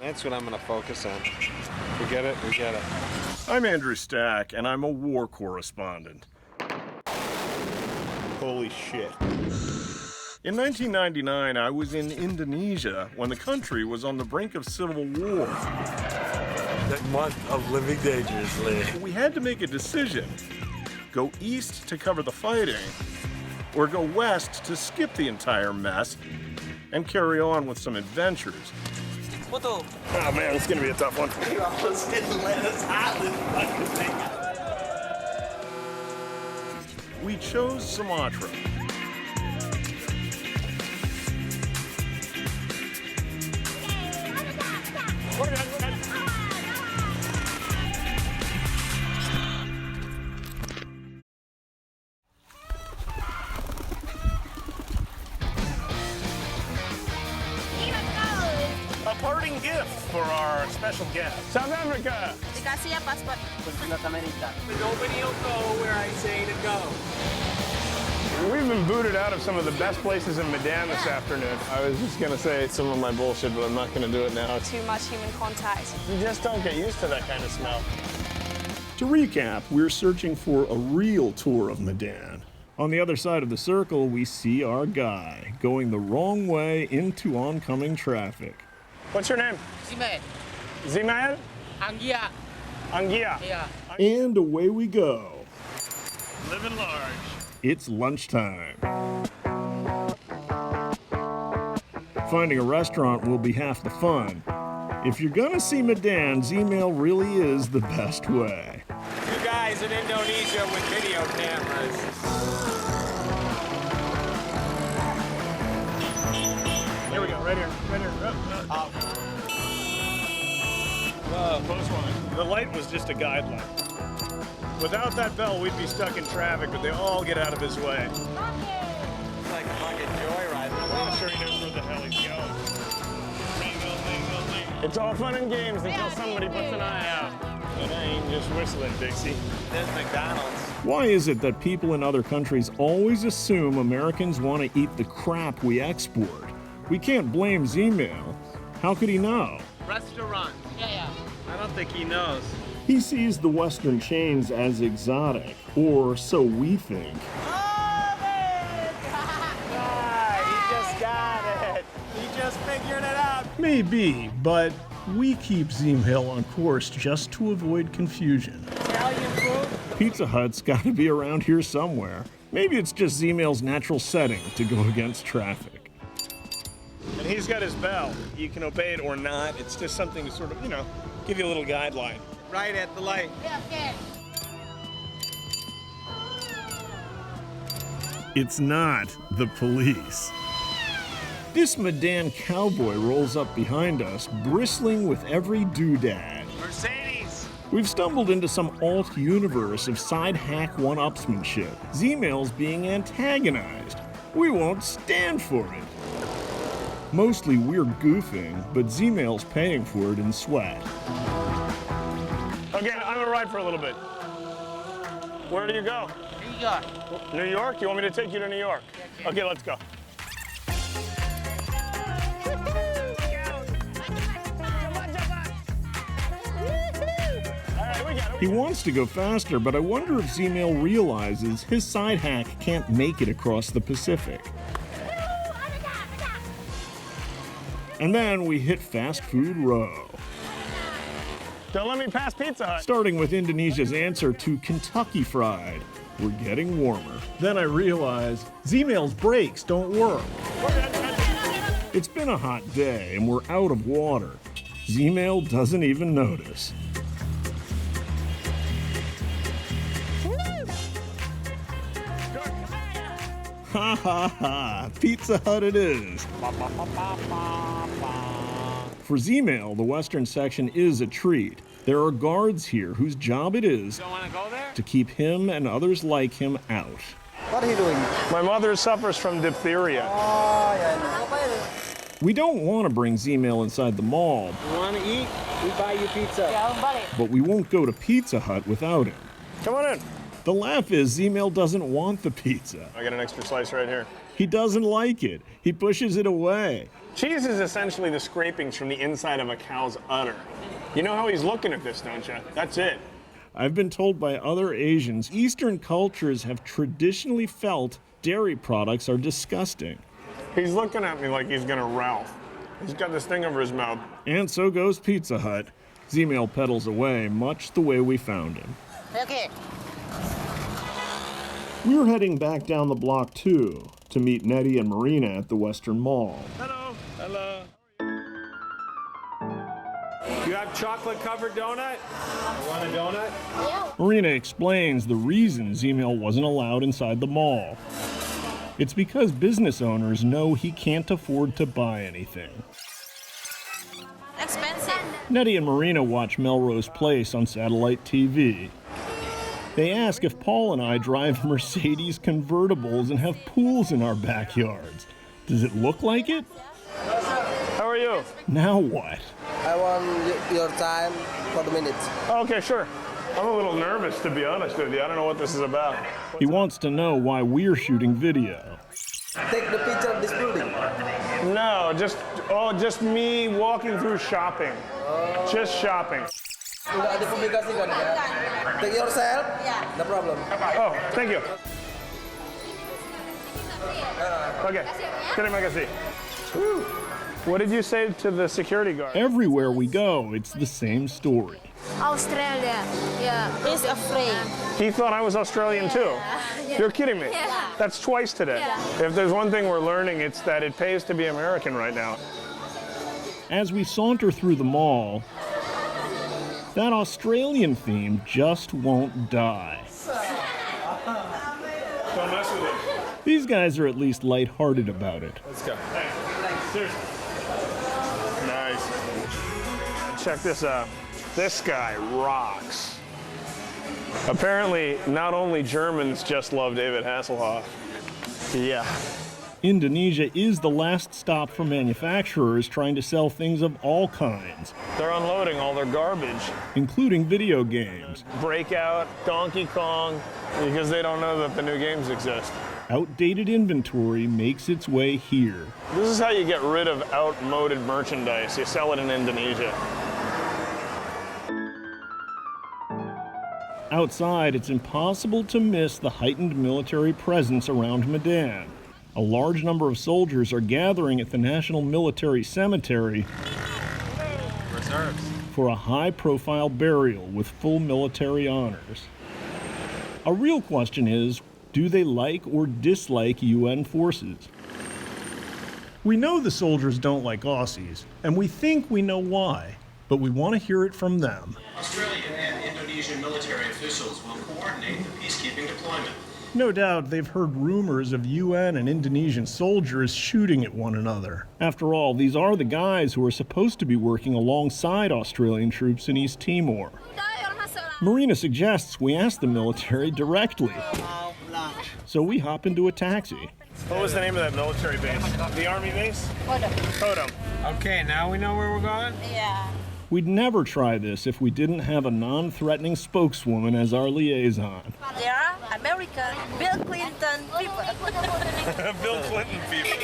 That's what I'm going to focus on. We get it? We get it. I'm Andrew Stack, and I'm a war correspondent. Holy shit. In 1999, I was in Indonesia when the country was on the brink of civil war. That month of living dangerously. We had to make a decision. Go east to cover the fighting, or go west to skip the entire mess and carry on with some adventures. Oh man, it's gonna be a tough one. You almost didn't let us hide this fucking thing. We chose Sumatra. A parting gift for our special guest. South Africa. Dikasih ya paspor. Nobody will go where I say to go. We've been booted out of some of the best places in Medan this afternoon. I was just gonna say some of my bullshit, but I'm not gonna do it now. Too much human contact. You just don't get used to that kind of smell. To recap, we're searching for a real tour of Medan. On the other side of the circle, we see our guy going the wrong way into oncoming traffic. What's your name? Zimael. Zimael? Anggia. Angia. Yeah. And away we go. Living large. It's lunchtime. Finding a restaurant will be half the fun. If you're gonna see Medan, Zmail really is the best way. Two guys in Indonesia with video cameras. Here we go, right here, right here. Whoa, close one. The light was just a guideline. Without that bell, we'd be stuck in traffic, but they all get out of his way. It's like a fucking joyride. I'm not sure he knows where the hell he's going. It's all fun and games until somebody puts an eye out. And I ain't just whistling, Dixie. There's McDonald's. Why is it that people in other countries always assume Americans want to eat the crap we export? We can't blame Zmail. How could he know? Restaurant. Yeah. I don't think he knows. He sees the Western chains as exotic, or so we think. He just got it. He just figured it out. Maybe, but we keep Zmail on course just to avoid confusion. Italian food? Pizza Hut's got to be around here somewhere. Maybe it's just Zmail's natural setting to go against traffic. And he's got his bell. You can obey it or not. It's just something to sort of, give you a little guideline. Right at the light. It's not the police. This Medan cowboy rolls up behind us, bristling with every doodad. Mercedes. We've stumbled into some alt universe of side hack one-upsmanship. Zmail's being antagonized. We won't stand for it. Mostly we're goofing, but Zmail's paying for it in sweat. Okay, I'm gonna ride for a little bit. Where do you go? New York. New York? You want me to take you to New York? Okay, let's go. He wants to go faster, but I wonder if Zmail realizes his side hack can't make it across the Pacific. And then we hit fast food row. Don't let me pass Pizza Hut. Starting with Indonesia's answer to Kentucky Fried. We're getting warmer. Then I realize Zmail's brakes don't work. It's been a hot day and we're out of water. Zmail doesn't even notice. Ha ha ha, Pizza Hut it is. For Zmail, the western section is a treat. There are guards here whose job it is Don't want to go there? to keep him and others like him out. What are you doing? My mother suffers from diphtheria. Oh, yeah. We don't want to bring Zmail inside the mall, You want to eat? We buy you pizza. but we won't go to Pizza Hut without him. Come on in. The laugh is Zmail doesn't want the pizza. I got an extra slice right here. He doesn't like it. He pushes it away. Cheese is essentially the scrapings from the inside of a cow's udder. You know how he's looking at this, don't you? That's it. I've been told by other Asians, Eastern cultures have traditionally felt dairy products are disgusting. He's looking at me like he's gonna Ralph. He's got this thing over his mouth. And so goes Pizza Hut. Z-Mail pedals away, much the way we found him. Okay. We're heading back down the block too, to meet Nettie and Marina at the Western Mall. Hello. Hello. You have chocolate-covered donut? You want a donut? Yeah. Marina explains the reason Z-Mail wasn't allowed inside the mall. It's because business owners know he can't afford to buy anything. Expensive. Nettie and Marina watch Melrose Place on satellite TV. They ask if Paul and I drive Mercedes convertibles and have pools in our backyards. Does it look like it? How are you? Now what? I want your time for the minutes. Okay, sure. I'm a little nervous, to be honest with you. I don't know what this is about. He wants to know why we're shooting video. Take the picture of this building. No, just me walking through shopping. Just shopping. Udah ada publikasi kan ya? Take yourself? No problem. Oh, thank you. Okay, terima kasih. Whew. What did you say to the security guard? Everywhere we go, it's the same story. Australia. Yeah. He's afraid. He thought I was Australian too. You're kidding me. That's twice today. If there's one thing we're learning, it's that it pays to be American right now. As we saunter through the mall, that Australian theme just won't die. Don't mess with it. These guys are at least lighthearted about it. Let's go. Seriously. Nice. Check this out. This guy rocks. Apparently, not only Germans just love David Hasselhoff. Yeah. Indonesia is the last stop for manufacturers trying to sell things of all kinds, They're unloading all their garbage. including video games. Breakout, Donkey Kong, because they don't know that the new games exist. Outdated inventory makes its way here. This is how you get rid of outmoded merchandise. You sell it in Indonesia. Outside, it's impossible to miss the heightened military presence around Medan. A large number of soldiers are gathering at the National Military Cemetery for a high-profile burial with full military honors. A real question is, do they like or dislike UN forces? We know the soldiers don't like Aussies, and we think we know why, but we want to hear it from them. Australian and Indonesian military officials will coordinate the peacekeeping deployment. No doubt they've heard rumors of UN and Indonesian soldiers shooting at one another. After all, these are the guys who are supposed to be working alongside Australian troops in East Timor. Marina suggests we ask the military directly. So we hop into a taxi. What was the name of that military base? The army base? Kodam. Okay, now we know where we're going? Yeah. We'd never try this if we didn't have a non-threatening spokeswoman as our liaison. They are American Bill Clinton people. Bill Clinton people.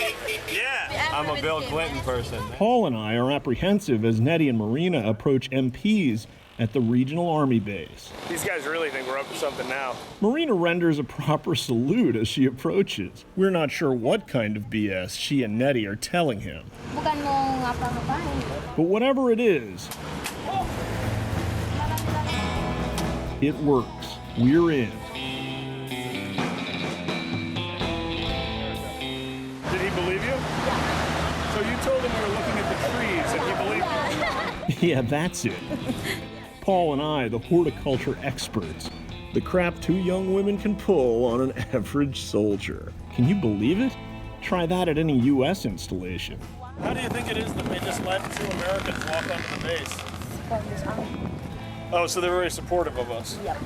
Yeah. I'm a Bill Clinton person. Paul and I are apprehensive as Nettie and Marina approach MPs at the regional army base. These guys really think we're up to something now. Marina renders a proper salute as she approaches. We're not sure what kind of BS she and Nettie are telling him. Bukan mau ngapa-ngapain. But whatever it is, it works. We're in. Did he believe you? Yeah. So you told him we were looking at the trees and he believed you? Yeah, that's it. Paul and I, the horticulture experts. The crap two young women can pull on an average soldier. Can you believe it? Try that at any U.S. installation. How do you think it is that they just let two Americans walk onto the base? Oh, so they're very supportive of us. Yep.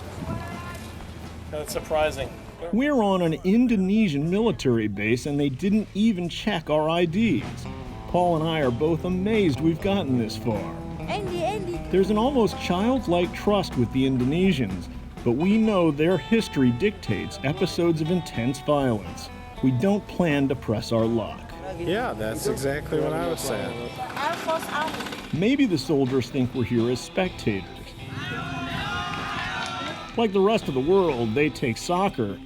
That's surprising. We're on an Indonesian military base and they didn't even check our IDs. Paul and I are both amazed we've gotten this far. Andy. There's an almost childlike trust with the Indonesians, but we know their history dictates episodes of intense violence. We don't plan to press our luck. Yeah, that's exactly what I was saying. Air Force Army. Maybe the soldiers think we're here as spectators. Like the rest of the world, they take soccer,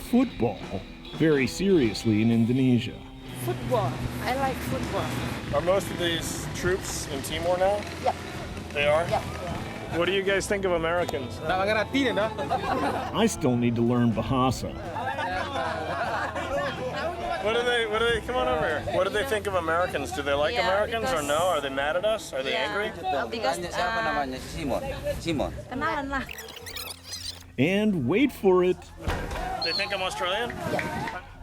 football, very seriously in Indonesia. Football. I like football. Are most of these troops in Timor now? Yep. They are? Yep. What do you guys think of Americans? I still need to learn Bahasa. What do they, come on over here. What do they think of Americans? Do they like Yeah, Americans or because- no? Are they mad at us? Are they angry? Because Simon. kenalan lah. And wait for it. They think I'm Australian?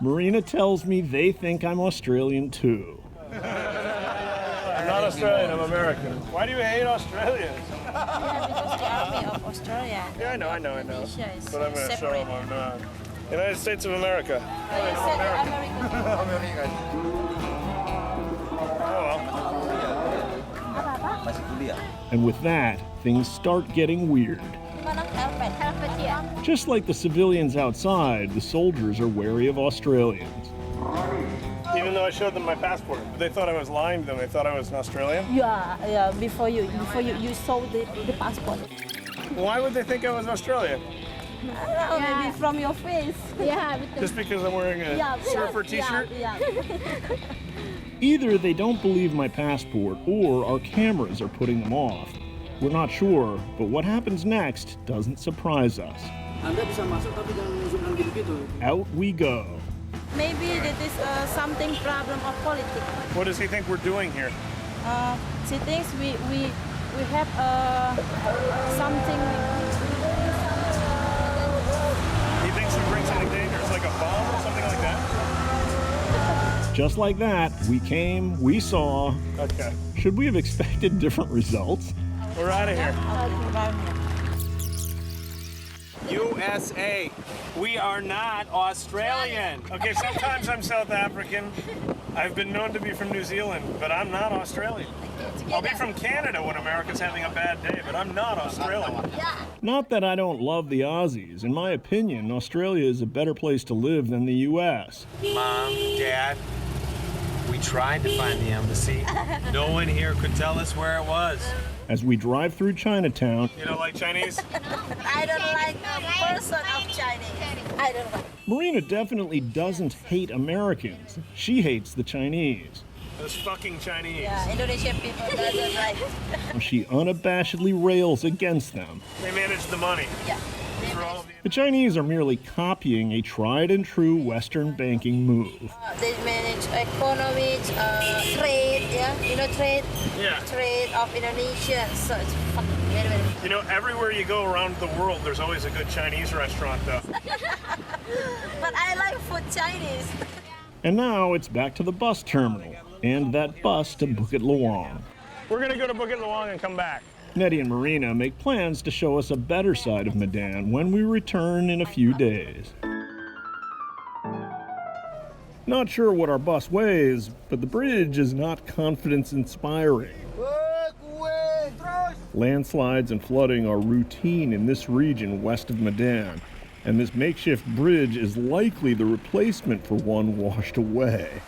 Marina tells me they think I'm Australian too. I'm not Australian, I'm American. Why do you hate Australians? Because the army of Australia. Yeah, I know. Indonesia is But I'm going to show separate. them I'm not. United States of America. You said American. Oh well. Masih kuliah. And with that, things start getting weird. Mana helmet? Helmet ya. Just like the civilians outside, the soldiers are wary of Australians. Even though I showed them my passport, they thought I was lying to them. They thought I was an Australian. Yeah. Before you saw the passport. Why would they think I was Australian? I don't know, maybe from your face. Ya, betul. Just because I'm wearing a surfer t-shirt? Yeah. Either they don't believe my passport or our cameras are putting them off. We're not sure, but what happens next doesn't surprise us. Anda bisa masuk tapi jangan menunjukkan gitu-gitu. Out we go. Maybe that is something problem of politics. What does he think we're doing here? She thinks we have something. He thinks we bring something dangerous, like a bomb or something like that? Just like that, we came, we saw. Okay. Should we have expected different results? We're out of here. USA. We are not Australian. Okay, sometimes I'm South African. I've been known to be from New Zealand, but I'm not Australian. I'll be from Canada when America's having a bad day, but I'm not Australian. Not that I don't love the Aussies. In my opinion, Australia is a better place to live than the US. Mom, Dad, we tried to find the embassy. No one here could tell us where it was. As we drive through Chinatown, You don't like Chinese? I don't like a person of Chinese. I don't like. Marina definitely doesn't hate Americans. She hates the Chinese. Those fucking Chinese. Yeah, Indonesian people doesn't like. She unabashedly rails against them. They manage the money. Yeah. For all of the The Chinese are merely copying a tried and true Western banking move. They manage economy, trade, yeah, trade. Yeah. Trade of Indonesia, so it's fucking very. You know, everywhere you go around the world, there's always a good Chinese restaurant, though. But I like food Chinese. And now it's back to the bus terminal, and that bus to Bukit Lawang. We're gonna go to Bukit Lawang and come back. Nettie and Marina make plans to show us a better side of Medan when we return in a few days. Not sure what our bus weighs, but the bridge is not confidence-inspiring. Landslides and flooding are routine in this region west of Medan, and this makeshift bridge is likely the replacement for one washed away.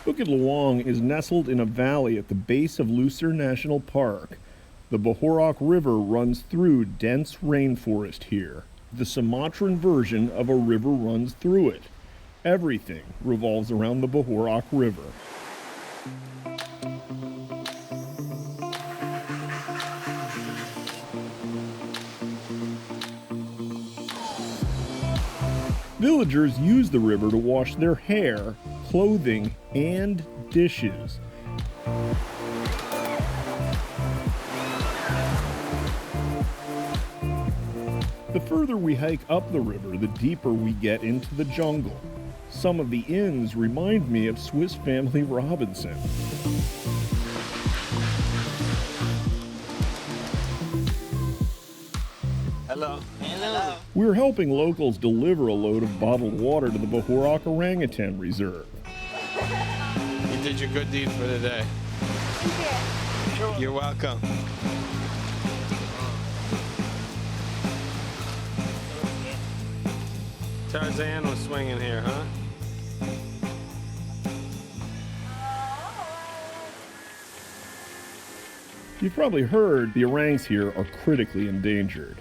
Bukit Lawang is nestled in a valley at the base of Lucer National Park. The Bohorak River runs through dense rainforest here. The Sumatran version of a river runs through it. Everything revolves around the Bohorak River. Villagers use the river to wash their hair, clothing, and dishes. The further we hike up the river, the deeper we get into the jungle. Some of the inns remind me of Swiss Family Robinson. Hello. We're helping locals deliver a load of bottled water to the Bohorak Orangutan Reserve. You did your good deed for the day. You're welcome. Tarzan was swinging here, huh? You've probably heard the orangs here are critically endangered.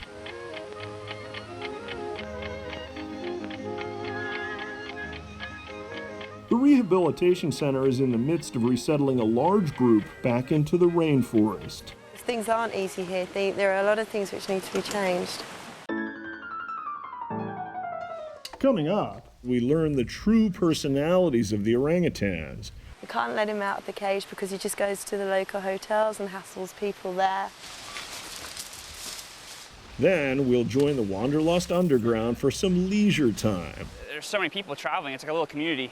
The rehabilitation center is in the midst of resettling a large group back into the rainforest. Things aren't easy here. There are a lot of things which need to be changed. Coming up, we learn the true personalities of the orangutans. We can't let him out of the cage because he just goes to the local hotels and hassles people there. Then we'll join the Wanderlust Underground for some leisure time. There's so many people traveling, it's like a little community.